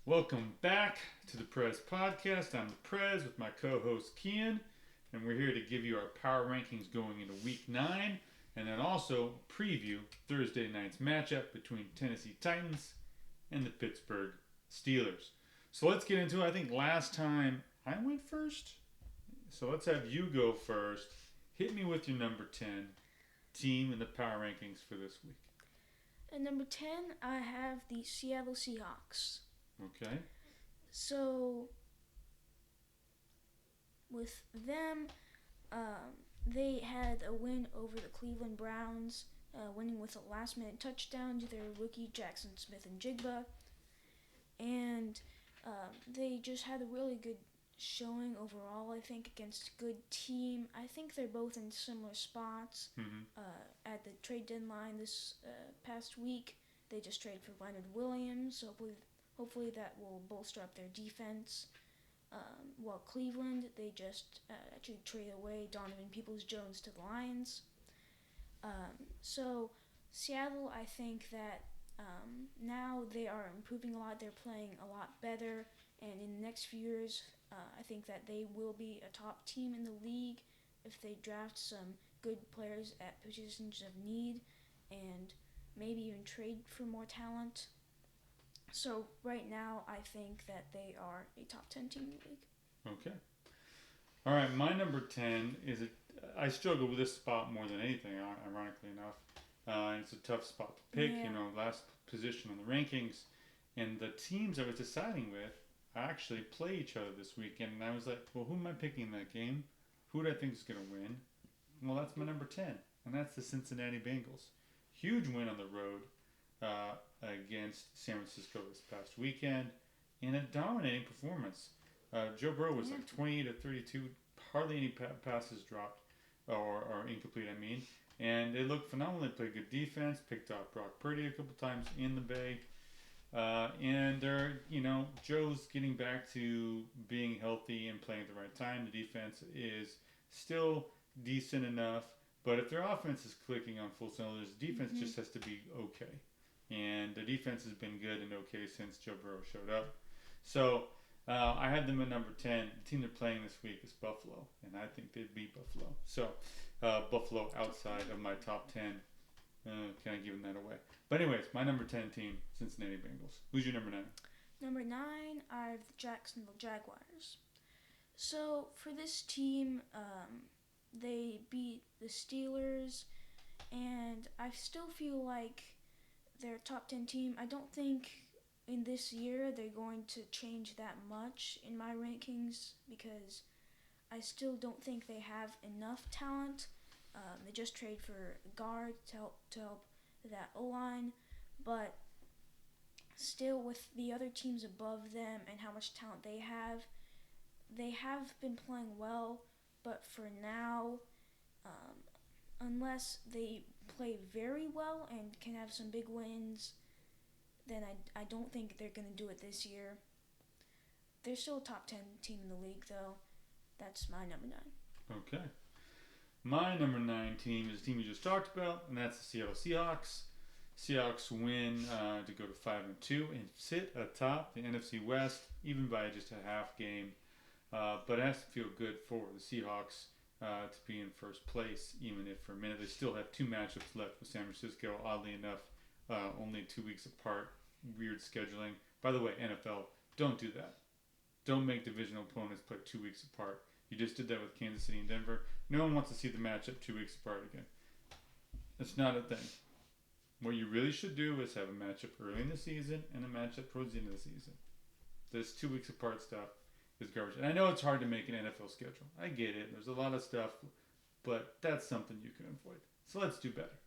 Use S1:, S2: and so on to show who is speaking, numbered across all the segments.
S1: Welcome back to the Prez Podcast. I'm the Prez with my co-host Kian, and we're here to give you our power rankings going into Week 9, and then also preview Thursday night's matchup between Tennessee Titans and the Pittsburgh Steelers. So let's get into it. I think last time I went first, so let's have you go first. Hit me with your number 10 team in the power rankings for this week.
S2: At number 10, I have the Seattle Seahawks.
S1: Okay.
S2: So, with them, they had a win over the Cleveland Browns, winning with a last-minute touchdown to their rookie Jackson Smith-Njigba. And they just had a really good showing overall, I think, against a good team. I think they're both in similar spots. At the trade deadline this past week, they just traded for Leonard Williams, so hopefully that will bolster up their defense. While Cleveland, they just actually traded away Donovan Peoples-Jones to the Lions. So Seattle, I think that now they are improving a lot. They're playing a lot better, and in the next few years, I think that they will be a top team in the league if they draft some good players at positions of need and maybe even trade for more talent. So right now, I think that they are a top 10 team in the league.
S1: Okay. All right, my number 10 is I struggle with this spot more than anything, ironically enough. It's a tough spot to pick,
S2: Yeah.
S1: last position on the rankings. And the teams I was deciding with actually play each other this weekend. And I was like, well, who am I picking in that game? Who do I think is going to win? Well, that's my number 10, and that's the Cincinnati Bengals. Huge win on the road against San Francisco this past weekend in a dominating performance. Joe Burrow was like 28 of 32, hardly any passes dropped or incomplete, I mean. And they looked phenomenal. They played good defense, picked off Brock Purdy a couple times in the Bay. And they're, Joe's getting back to being healthy and playing at the right time. The defense is still decent enough, but if their offense is clicking on full cylinders, the defense just has to be okay. And the defense has been good and okay since Joe Burrow showed up. So I had them at number 10. The team they're playing this week is Buffalo, and I think they'd beat Buffalo. So Buffalo outside of my top 10. Kind of giving that away. But anyways, my number 10 team, Cincinnati Bengals. Who's your number 9?
S2: Number 9, I have the Jacksonville Jaguars. So for this team, they beat the Steelers, and I still feel like they're a top 10 team. I don't think in this year they're going to change that much in my rankings because I still don't think they have enough talent. They just trade for a guard to help that O-line, but still with the other teams above them and how much talent they have been playing well, but for now, unless they play very well and can have some big wins, then I don't think they're going to do it this year. They're still a top 10 team in the league, though. That's my number 9.
S1: Okay. My number 9 team is the team we just talked about, and that's the Seattle Seahawks. Seahawks win to go to 5-2 and sit atop the NFC West, even by just a half game. But it has to feel good for the Seahawks to be in first place, even if for a minute they still have 2 matchups left with San Francisco. Oddly enough, only 2 weeks apart. Weird scheduling. By the way, NFL, don't do that. Don't make divisional opponents play 2 weeks apart. You just did that with Kansas City and Denver. No one wants to see the matchup 2 weeks apart again. It's not a thing. What you really should do is have a matchup early in the season and a matchup towards the end of the season. This 2 weeks apart stuff is garbage. And I know it's hard to make an NFL schedule. I get it. There's a lot of stuff, but that's something you can avoid. So let's do better.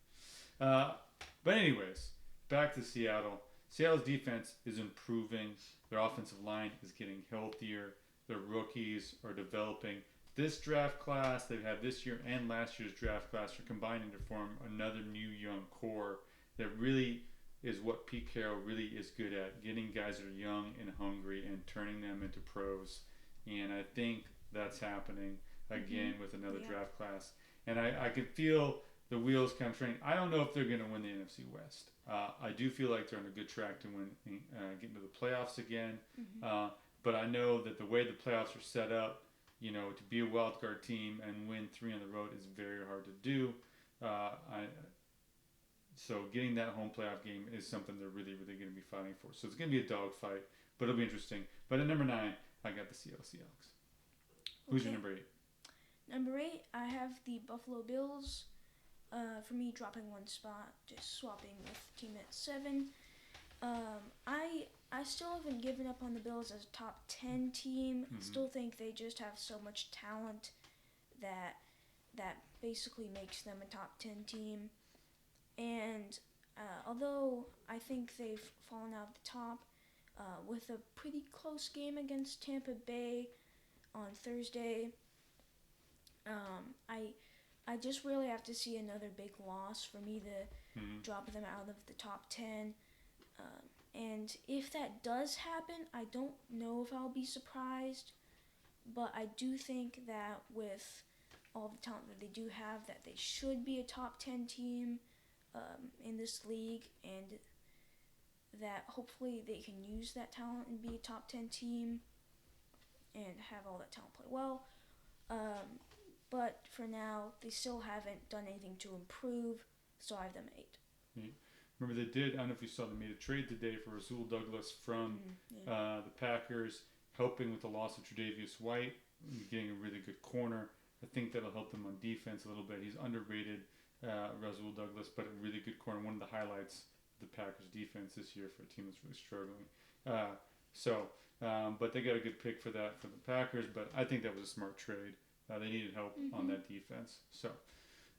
S1: But anyways, back to Seattle. Seattle's defense is improving. Their offensive line is getting healthier. Their rookies are developing. This draft class they've had this year and last year's draft class are combining to form another new young core that really is what Pete Carroll really is good at, getting guys that are young and hungry and turning them into pros. And I think that's happening again with another draft class. And I can feel the wheels kind of turning. I don't know if they're going to win the NFC West. I do feel like they're on a good track to win, get into the playoffs again.
S2: Mm-hmm.
S1: But I know that the way the playoffs are set up, to be a wild card team and win 3 on the road is very hard to do. So getting that home playoff game is something they're really, really going to be fighting for. So it's going to be a dogfight, but it'll be interesting. But at number 9, I got the Seattle Seahawks. Who's your number 8?
S2: Number 8, I have the Buffalo Bills. For me, dropping one spot, just swapping with team at 7. I still haven't given up on the Bills as a top 10 team.
S1: Mm-hmm.
S2: I still think they just have so much talent that basically makes them a top 10 team. And although I think they've fallen out of the top with a pretty close game against Tampa Bay on Thursday, I just really have to see another big loss for me to drop them out of the top 10. And if that does happen, I don't know if I'll be surprised. But I do think that with all the talent that they do have, that they should be a top 10 team in this league. And that hopefully they can use that talent and be a top 10 team and have all that talent play well. But for now, they still haven't done anything to improve, so I have them at 8.
S1: Remember they did, I don't know if you saw, they made a trade today for Rasul Douglas from the Packers, helping with the loss of Tre'Davious White, getting a really good corner. I think that'll help them on defense a little bit. He's underrated, Rasul Douglas, but a really good corner. One of the highlights of the Packers defense this year for a team that's really struggling. But they got a good pick for that for the Packers, but I think that was a smart trade. They needed help on that defense. So,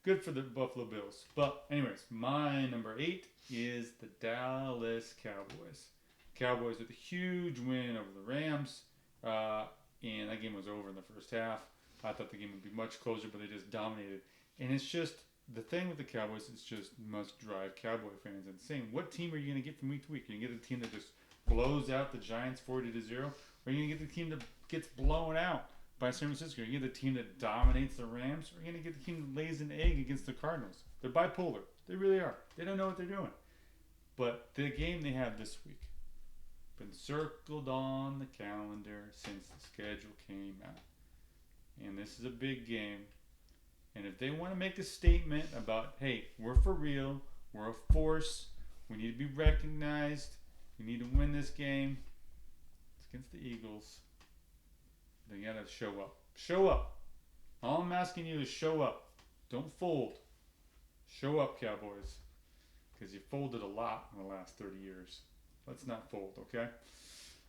S1: good for the Buffalo Bills. But, anyways, my number 8 is the Dallas Cowboys. Cowboys with a huge win over the Rams. And that game was over in the first half. I thought the game would be much closer, but they just dominated. And it's just, the thing with the Cowboys, it's just must drive Cowboy fans insane. What team are you going to get from week to week? Are you going to get a team that just blows out the Giants 40-0? Or are you going to get the team that gets blown out by San Francisco? Are you going to get the team that dominates the Rams? Or are you going to get the team that lays an egg against the Cardinals? They're bipolar. They really are. They don't know what they're doing. But the game they have this week been circled on the calendar since the schedule came out. And this is a big game. And if they want to make a statement about, hey, we're for real, we're a force, we need to be recognized, we need to win this game, it's against the Eagles, they got to show up. Show up. All I'm asking you is show up. Don't fold. Show up, Cowboys. Because you folded a lot in the last 30 years. Let's not fold, okay?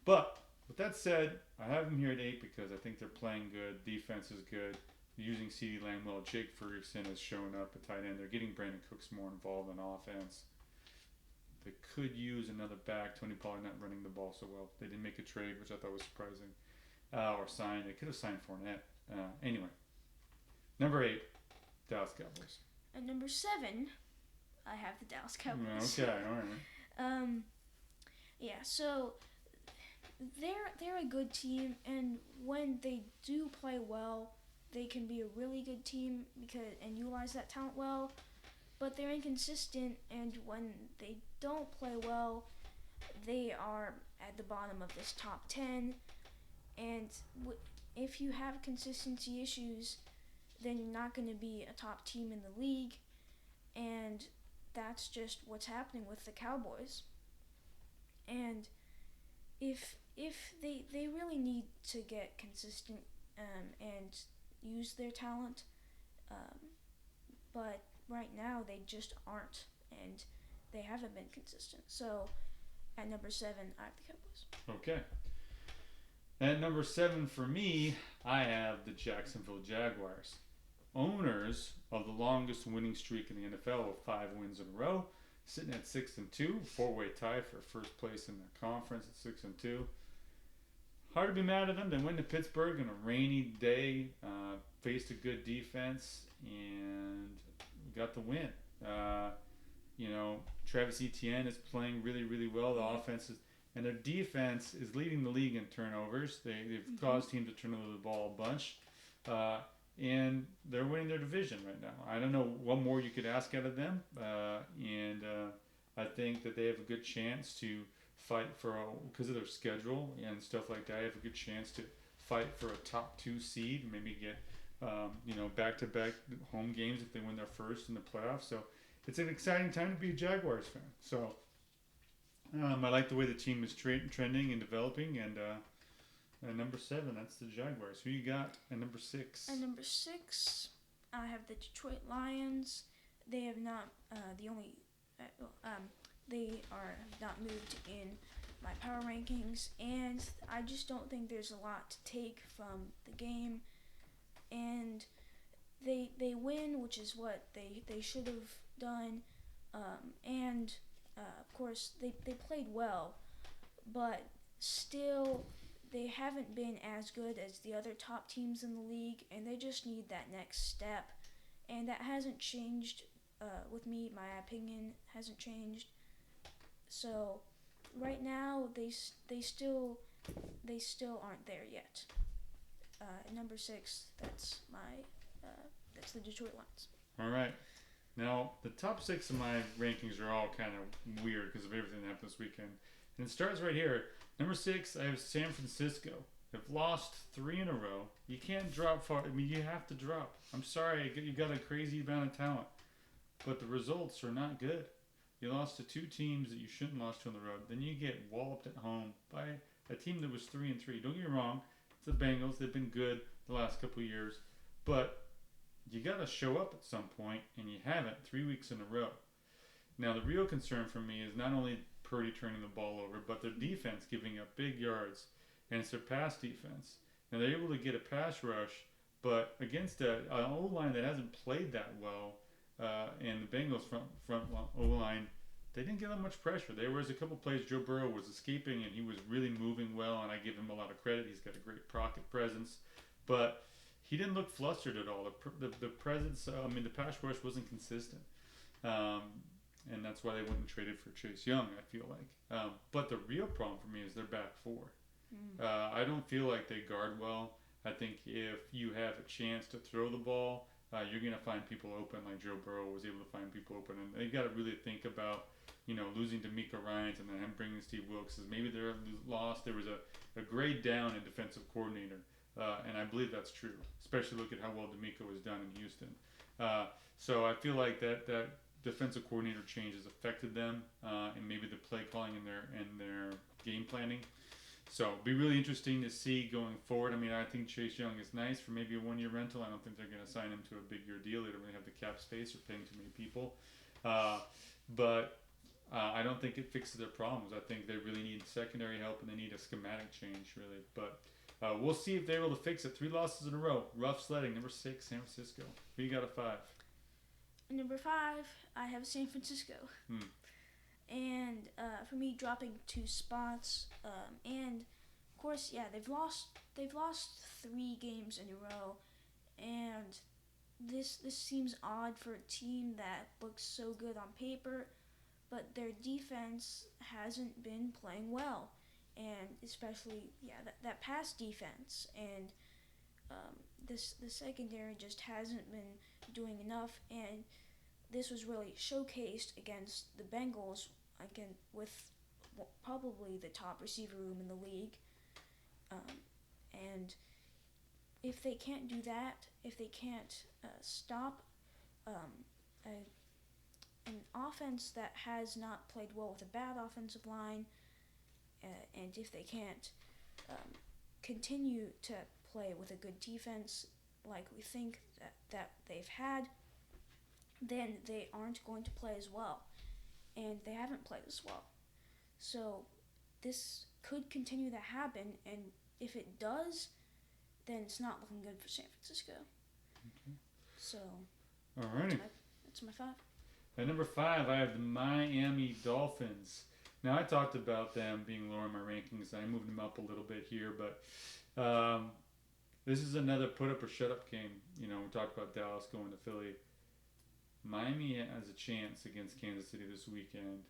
S1: But with that said, I have them here at 8 because I think they're playing good. Defense is good. They're using CeeDee Lamb well. Jake Ferguson has shown up at tight end. They're getting Brandon Cooks more involved in offense. They could use another back. Tony Pollard not running the ball so well. They didn't make a trade, which I thought was surprising. Or signed. They could have signed Fournette. Anyway. Number 8, Dallas Cowboys.
S2: At number 7, I have the Dallas Cowboys.
S1: Okay, all right.
S2: Yeah, so they're a good team, and when they do play well, they can be a really good team and utilize that talent well. But they're inconsistent, and when they don't play well, they are at the bottom of this top 10. And if you have consistency issues, then you're not going to be a top team in the league. And that's just what's happening with the Cowboys. And if they really need to get consistent and use their talent, but right now they just aren't, and they haven't been consistent. So at number 7, I have the Cowboys.
S1: Okay. At number 7 for me, I have the Jacksonville Jaguars. Owners of the longest winning streak in the NFL with 5 wins in a row, sitting at 6-2, 4-way tie for first place in the conference at 6-2. Hard to be mad at them. They went to Pittsburgh on a rainy day, faced a good defense, and got the win. Travis Etienne is playing really, really well. The offense is, and their defense is leading the league in turnovers. They've caused teams to turn over the ball a bunch. and they're winning their division right now. I don't know what more you could ask out of them, and I think that they have a good chance to fight for because of their schedule and stuff like that. They have a good chance to fight for a top 2 seed, and maybe get back-to-back home games if they win their first in the playoffs. So it's an exciting time to be a Jaguars fan. So I like the way the team is trending and developing. And at number 7, that's the Jaguars. Who you got at number 6?
S2: At number 6, I have the Detroit Lions. They have not they are not moved in my power rankings, and I just don't think there's a lot to take from the game. And they win, which is what they should have done. And of course they played well, but still they haven't been as good as the other top teams in the league, and they just need that next step. And that hasn't changed with me. My opinion hasn't changed. So right now they still aren't there yet. Number 6, that's the Detroit Lions.
S1: All right. Now, the top 6 of my rankings are all kind of weird because of everything that happened this weekend. And it starts right here. Number 6, I have San Francisco. They've lost 3 in a row. You can't drop far. I mean, you have to drop. I'm sorry, you've got a crazy amount of talent. But the results are not good. You lost to 2 teams that you shouldn't have lost to on the road. Then you get walloped at home by a team that was 3-3. Don't get me wrong. It's the Bengals. They've been good the last couple of years. But you got to show up at some point, and you haven't 3 weeks in a row. Now, the real concern for me is not only Purdy turning the ball over, but their defense giving up big yards, and it's their pass defense. Now, they're able to get a pass rush, but against an O-line that hasn't played that well, and the Bengals front O-line, they didn't get that much pressure. There was a couple plays Joe Burrow was escaping, and he was really moving well, and I give him a lot of credit. He's got a great pocket presence, but he didn't look flustered at all. The presence, the pass rush wasn't consistent, and that's why they went and traded for Chase Young, I feel like. But the real problem for me is their back 4. I don't feel like they guard well. I think if you have a chance to throw the ball, you're going to find people open like Joe Burrow was able to find people open. And they got to really think about, losing D'Amico Ryans and then him bringing Steve Wilkes. Maybe they're lost. There was a grade down in defensive coordinator. And I believe that's true, especially look at how well D'Amico has done in Houston. So I feel like that defensive coordinator change has affected them, and maybe the play calling in their game planning. So it'll be really interesting to see going forward. I mean, I think Chase Young is nice for maybe a 1-year rental. I don't think they're going to sign him to a big year deal. They don't really have the cap space or paying too many people. But I don't think it fixes their problems. I think they really need secondary help, and they need a schematic change, really. But we'll see if they're able to fix it. 3 losses in a row. Rough sledding. Number 6, San Francisco. Who you got at 5?
S2: Number 5, I have San Francisco. And for me, dropping 2 spots. And of course, yeah, they've lost 3 games in a row. And this seems odd for a team that looks so good on paper, but their defense hasn't been playing well. And especially, that pass defense, and the secondary just hasn't been doing enough. And this was really showcased against the Bengals, again with probably the top receiver room in the league. And if they can't do that, if they can't stop an offense that has not played well with a bad offensive line, and if they can't continue to play with a good defense like we think that they've had, then they aren't going to play as well. And they haven't played as well. So this could continue to happen, and if it does, then it's not looking good for San Francisco.
S1: Okay.
S2: So
S1: alrighty.
S2: That's my 5.
S1: At number 5, I have the Miami Dolphins. Now, I talked about them being lower in my rankings. I moved them up a little bit here, but this is another put-up or shut-up game. We talked about Dallas going to Philly. Miami has a chance against Kansas City this weekend,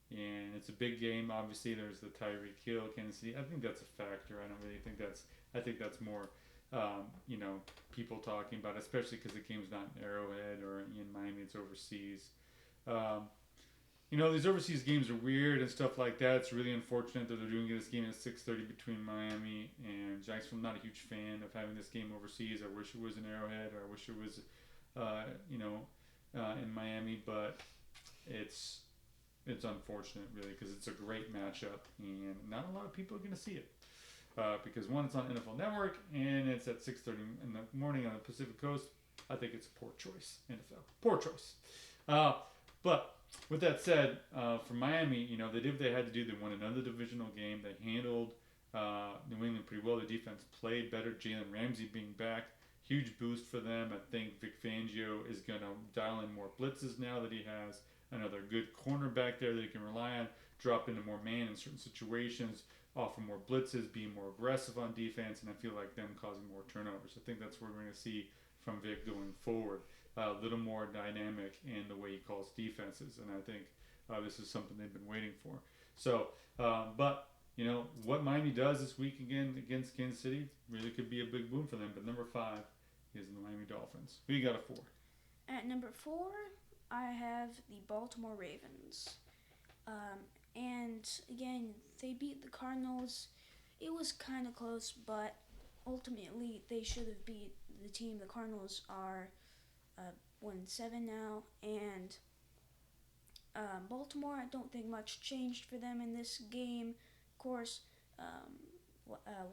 S1: and it's a big game. Obviously, there's the Tyreek Hill, Kansas City. I think that's a factor. I don't really think that's. I think that's more people talking about it, especially because the game's not in Arrowhead or in Miami, it's overseas. Um, these overseas games are weird and stuff like that. It's really unfortunate that they're doing this game at 6:30 between Miami and Jacksonville. I'm not a huge fan of having this game overseas. I wish it was in Arrowhead, or I wish it was, in Miami. But it's unfortunate, really, because it's a great matchup, and not a lot of people are going to see it. Because one, it's on NFL Network, and it's at 6:30 in the morning on the Pacific Coast. I think it's a poor choice, NFL. Poor choice. But with that said, for Miami, they did what they had to do. They won another divisional game. They handled New England pretty well. The defense played better. Jalen Ramsey being back, huge boost for them. I think Vic Fangio is going to dial in more blitzes now that he has another good cornerback there that he can rely on, drop into more man in certain situations, offer more blitzes, being more aggressive on defense, and I feel like them causing more turnovers. I think that's what we're going to see from Vic going forward. A little more dynamic in the way he calls defenses, and I think this is something they've been waiting for. So, but what Miami does this week again against Kansas City really could be a big boon for them. But number 5 is the Miami Dolphins. Who you got at 4?
S2: At number 4, I have the Baltimore Ravens. And again, they beat the Cardinals. It was kind of close, but ultimately they should have beat the team. The Cardinals are 1-7 now, and Baltimore, I don't think much changed for them in this game. Of course,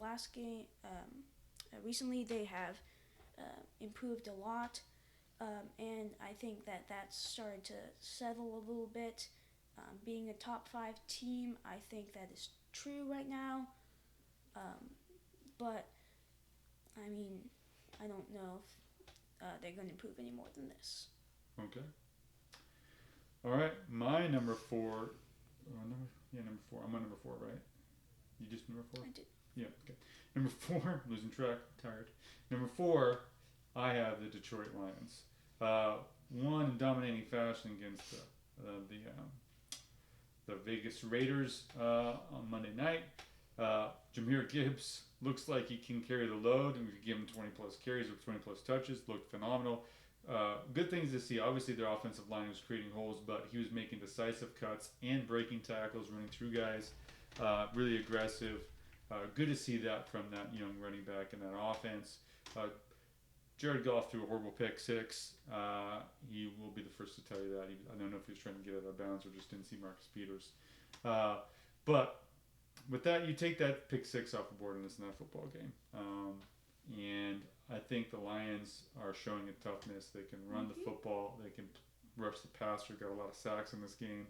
S2: last game, recently they have improved a lot, and I think that that's started to settle a little bit. Being a top 5 team, I think that is true right now, but I mean, I don't know if they're going to improve any more than this.
S1: Okay. All right, my number 4. Number 4. I'm on number 4, right? You just number 4?
S2: I did.
S1: Yeah. Okay. Number 4. Losing track. Tired. Number 4. I have the Detroit Lions. Won in dominating fashion against the Vegas Raiders on Monday night. Jahmyr Gibbs looks like he can carry the load, and we could give him 20 plus carries with 20 plus touches. Looked phenomenal. Good things to see. Obviously, their offensive line was creating holes, but he was making decisive cuts and breaking tackles, running through guys. Really aggressive. Good to see that from that young running back in that offense. Jared Goff threw a horrible pick 6. He will be the first to tell you that. I don't know if he was trying to get it out of bounds or just didn't see Marcus Peters. But with that, you take that pick 6 off the board, and it's not a football game. And I think the Lions are showing a toughness. They can run the football. They can rush the passer. Got a lot of sacks in this game.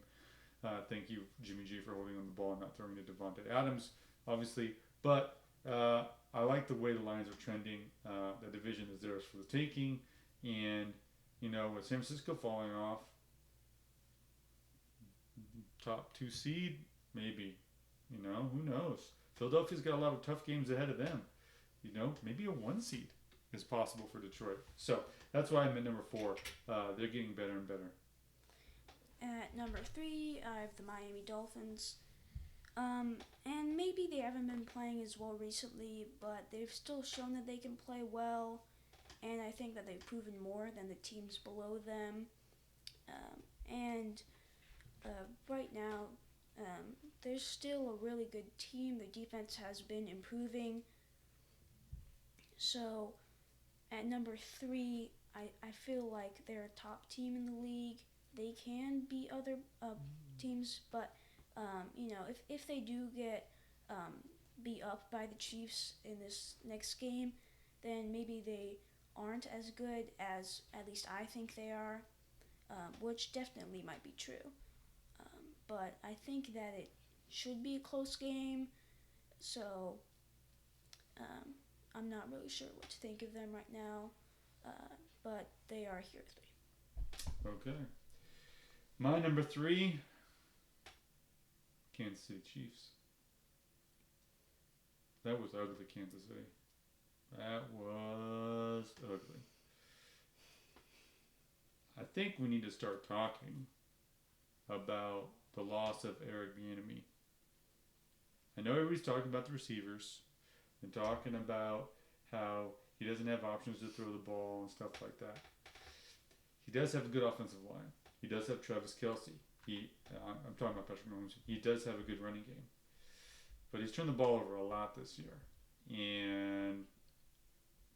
S1: Thank you, Jimmy G, for holding on the ball and not throwing to Devontae Adams, obviously. But I like the way the Lions are trending. The division is theirs for the taking. And, with San Francisco falling off, top 2 seed, maybe. Who knows? Philadelphia's got a lot of tough games ahead of them. Maybe a 1 seed is possible for Detroit. So that's why I'm at number 4. They're getting better and better.
S2: At number 3, I have the Miami Dolphins. And maybe they haven't been playing as well recently, but they've still shown that they can play well. And I think that they've proven more than the teams below them. Right now, they're still a really good team. Their defense has been improving. So, at number 3, I feel like they're a top team in the league. They can beat other teams, but if they do get beat up by the Chiefs in this next game, then maybe they aren't as good as at least I think they are, which definitely might be true. But I think that it should be a close game, so I'm not really sure what to think of them right now, but they are here 3.
S1: Okay. My number 3, Kansas City Chiefs. That was ugly, Kansas City. That was ugly. I think we need to start talking about the loss of Eric Bieniemy. I know everybody's talking about the receivers and talking about how he doesn't have options to throw the ball and stuff like that. He does have a good offensive line. He does have Travis Kelce. I'm talking about Patrick Mahomes. He does have a good running game, but he's turned the ball over a lot this year, and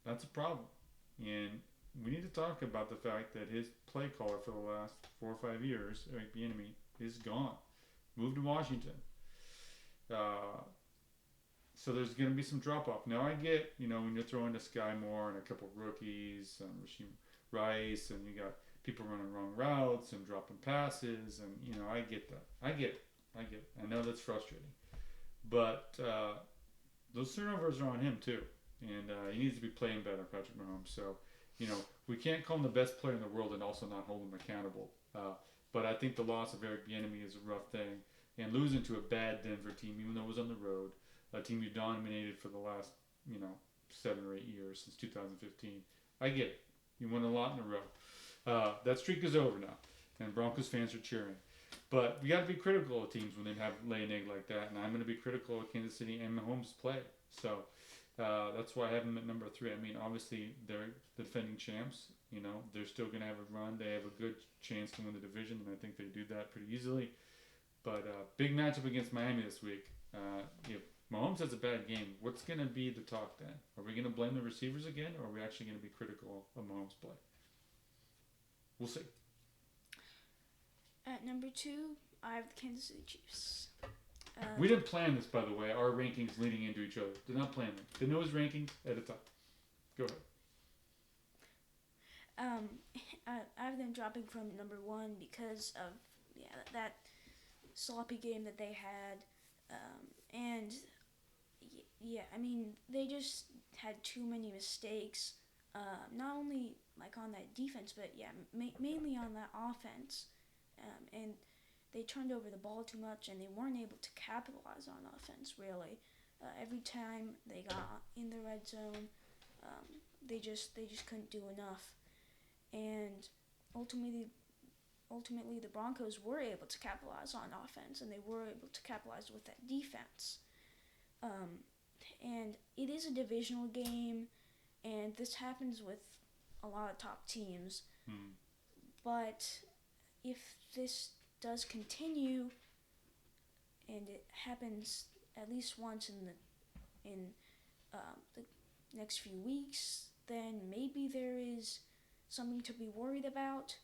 S1: that's a problem. And we need to talk about the fact that his play caller for the last 4 or 5 years, Eric Bieniemy, is gone. Moved to Washington. So there's going to be some drop off. Now I get, when you're throwing to Sky Moore and a couple of rookies, Rasheem Rice, and you got people running wrong routes and dropping passes, and I get that. I get it. I know that's frustrating, but those turnovers are on him too, and he needs to be playing better, Patrick Mahomes. So, we can't call him the best player in the world and also not hold him accountable. But I think the loss of Eric Bieniemy is a rough thing, and losing to a bad Denver team, even though it was on the road, a team you dominated for the last 7 or 8 years since 2015. I get it. You won a lot in a row. That streak is over now, and Broncos fans are cheering. But we got to be critical of teams when they have lay an egg like that, and I'm going to be critical of Kansas City and Mahomes' play. So that's why I have them at number 3. I mean, obviously they're the defending champs. They're still going to have a run. They have a good chance to win the division, and I think they do that pretty easily. But big matchup against Miami this week. If Mahomes has a bad game, what's going to be the talk then? Are we going to blame the receivers again, or are we actually going to be critical of Mahomes' play? We'll see.
S2: At number 2, I have the Kansas City Chiefs.
S1: We didn't plan this, by the way. Our rankings leading into each other. Did not plan them. Did know his rankings at the top. Go ahead.
S2: I have them dropping from number 1 because of that sloppy game that they had, and I mean they just had too many mistakes. Not only on that defense, but mainly on that offense, and they turned over the ball too much, and they weren't able to capitalize on offense really. Every time they got in the red zone, they just couldn't do enough, and ultimately the Broncos were able to capitalize on offense, and they were able to capitalize with that defense. And it is a divisional game, and this happens with a lot of top teams. But if this does continue, and it happens at least once in the next few weeks, then maybe there is something to be worried about.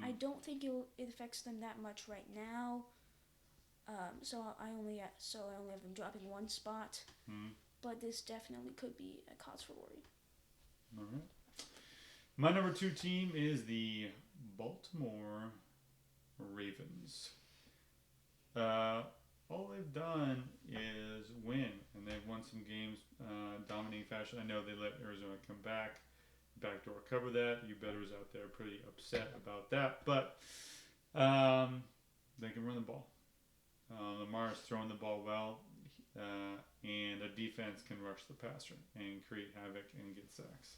S2: I don't think it affects them that much right now. So I only have them dropping 1 spot. But this definitely could be a cause for worry.
S1: All right. My number 2 team is the Baltimore Ravens. All they've done is win, and they've won some games dominating fashion. I know they let Arizona come backdoor cover that. You bettors out there are pretty upset about that, but they can run the ball. Lamar's throwing the ball well, and the defense can rush the passer and create havoc and get sacks.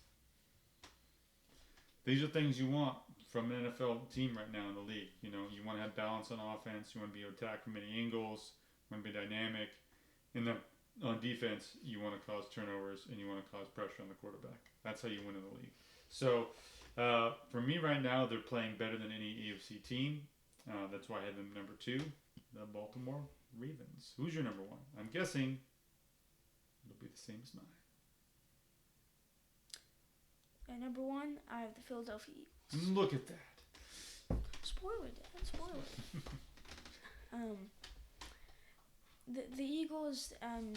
S1: These are things you want from an NFL team right now in the league. You want to have balance on offense. You want to be able to attack from many angles. You want to be dynamic. And then on defense, you want to cause turnovers and you want to cause pressure on the quarterback. That's how you win in the league. So for me right now, they're playing better than any AFC team. That's why I had them number 2, the Baltimore Ravens. Who's your number 1? I'm guessing it'll be the same as mine.
S2: At number 1, I have the Philadelphia Eagles.
S1: Look at that.
S2: Spoiler, Dad. Spoiler. The Eagles,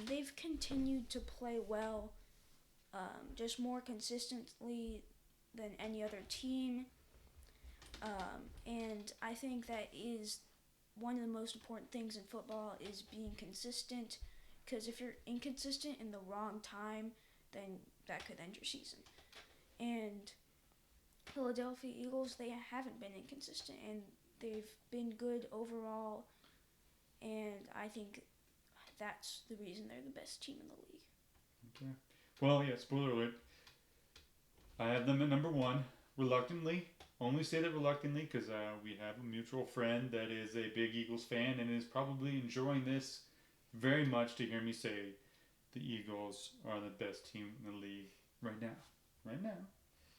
S2: they've continued to play well, just more consistently than any other team. And I think that is one of the most important things in football is being consistent, because if you're inconsistent in the wrong time, then that could end your season. And Philadelphia Eagles, they haven't been inconsistent, and they've been good overall, and I think that's the reason they're the best team in the league.
S1: Okay. Well, yeah, spoiler alert. I have them at number 1, reluctantly. Only say that reluctantly because we have a mutual friend that is a big Eagles fan and is probably enjoying this very much to hear me say the Eagles are the best team in the league right now. Right now.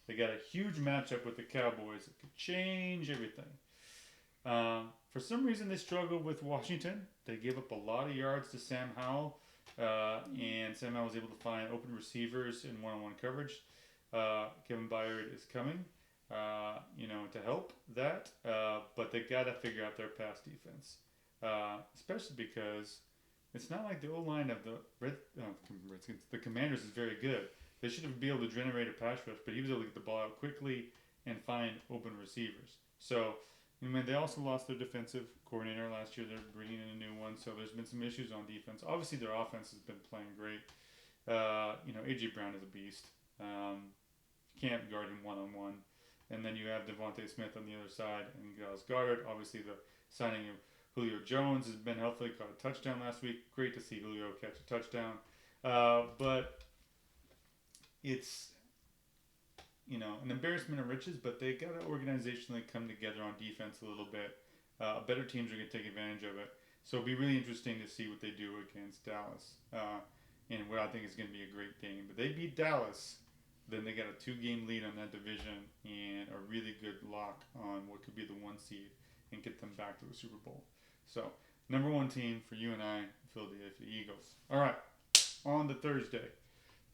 S1: They got a huge matchup with the Cowboys that could change everything. For some reason, they struggled with Washington. They gave up a lot of yards to Sam Howell, and Sam Howell was able to find open receivers in one-on-one coverage. Kevin Byard is coming, to help that, but they got to figure out their pass defense, especially because it's not like the O-line of the Commanders is very good. They should be able to generate a pass rush, but he was able to get the ball out quickly and find open receivers. So, they also lost their defensive coordinator last year. They're bringing in a new one, so there's been some issues on defense. Obviously, their offense has been playing great. A.J. Brown is a beast. You can't guard him one-on-one. And then you have Devontae Smith on the other side and Dallas Goedert. Obviously, the signing of Julio Jones has been helpful. He caught a touchdown last week. Great to see Julio catch a touchdown. But it's, an embarrassment of riches, but they got to organizationally come together on defense a little bit. Better teams are going to take advantage of it. So it'll be really interesting to see what they do against Dallas. And what I think is going to be a great game. But they beat Dallas, then they got a 2-game lead on that division and a really good lock on what could be the 1 seed and get them back to the Super Bowl. So, number 1 team for you and I, Philadelphia Eagles. All right, on to Thursday.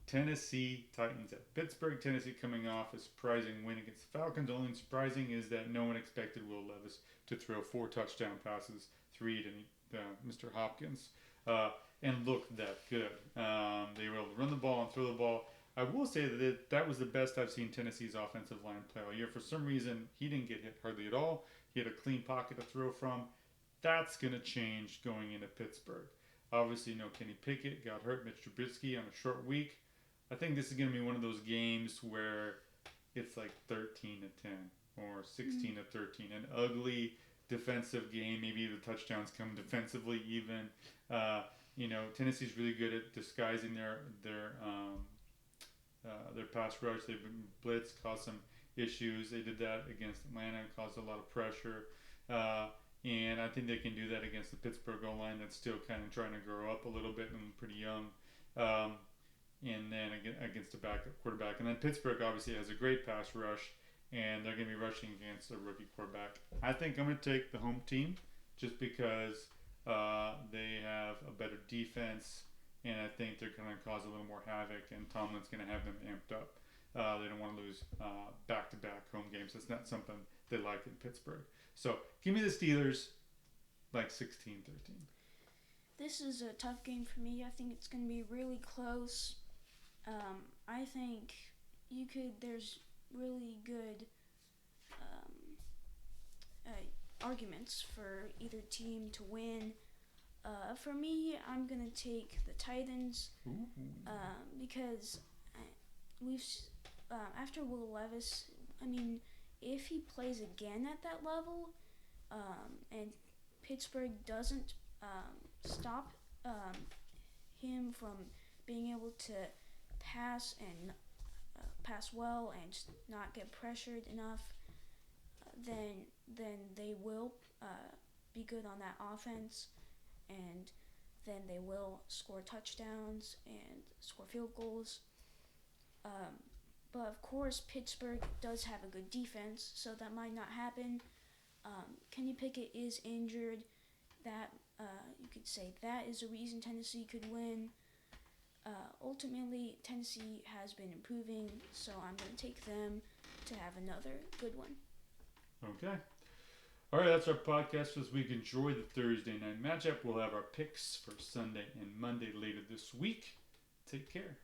S1: Tennessee Titans at Pittsburgh. Tennessee coming off a surprising win against the Falcons. Only surprising is that no one expected Will Levis to throw 4 touchdown passes, 3 to Mr. Hopkins, and look that good. They were able to run the ball and throw the ball. I will say that was the best I've seen Tennessee's offensive line play all year. For some reason, he didn't get hit hardly at all. He had a clean pocket to throw from. That's going to change going into Pittsburgh. Obviously, no Kenny Pickett, got hurt. Mitch Trubisky on a short week. I think this is going to be one of those games where it's like 13-10 or 16-13. An ugly defensive game. Maybe the touchdowns come defensively even. Tennessee's really good at disguising their pass rush. They've been blitz, caused some issues. They did that against Atlanta, caused a lot of pressure. And I think they can do that against the Pittsburgh O-line that's still kind of trying to grow up a little bit and pretty young. And then against a backup quarterback. And then Pittsburgh obviously has a great pass rush, and they're going to be rushing against a rookie quarterback. I think I'm going to take the home team just because they have a better defense, and I think they're going to cause a little more havoc, and Tomlin's going to have them amped up. They don't want to lose back-to-back home games. That's not something they like in Pittsburgh. So give me the Steelers like 16-13.
S2: This is a tough game for me. I think it's going to be really close. I think there's really good arguments for either team to win. For me, I'm going to take the Titans because after Will Levis, if he plays again at that level and Pittsburgh doesn't stop him from being able to pass and pass well and not get pressured enough, then they will be good on that offense, and then they will score touchdowns and score field goals. But of course, Pittsburgh does have a good defense, so that might not happen. Kenny Pickett is injured. That you could say that is a reason Tennessee could win. Ultimately, Tennessee has been improving, so I'm going to take them to have another good one.
S1: Okay. All right, that's our podcast for this week. Enjoy the Thursday night matchup. We'll have our picks for Sunday and Monday later this week. Take care.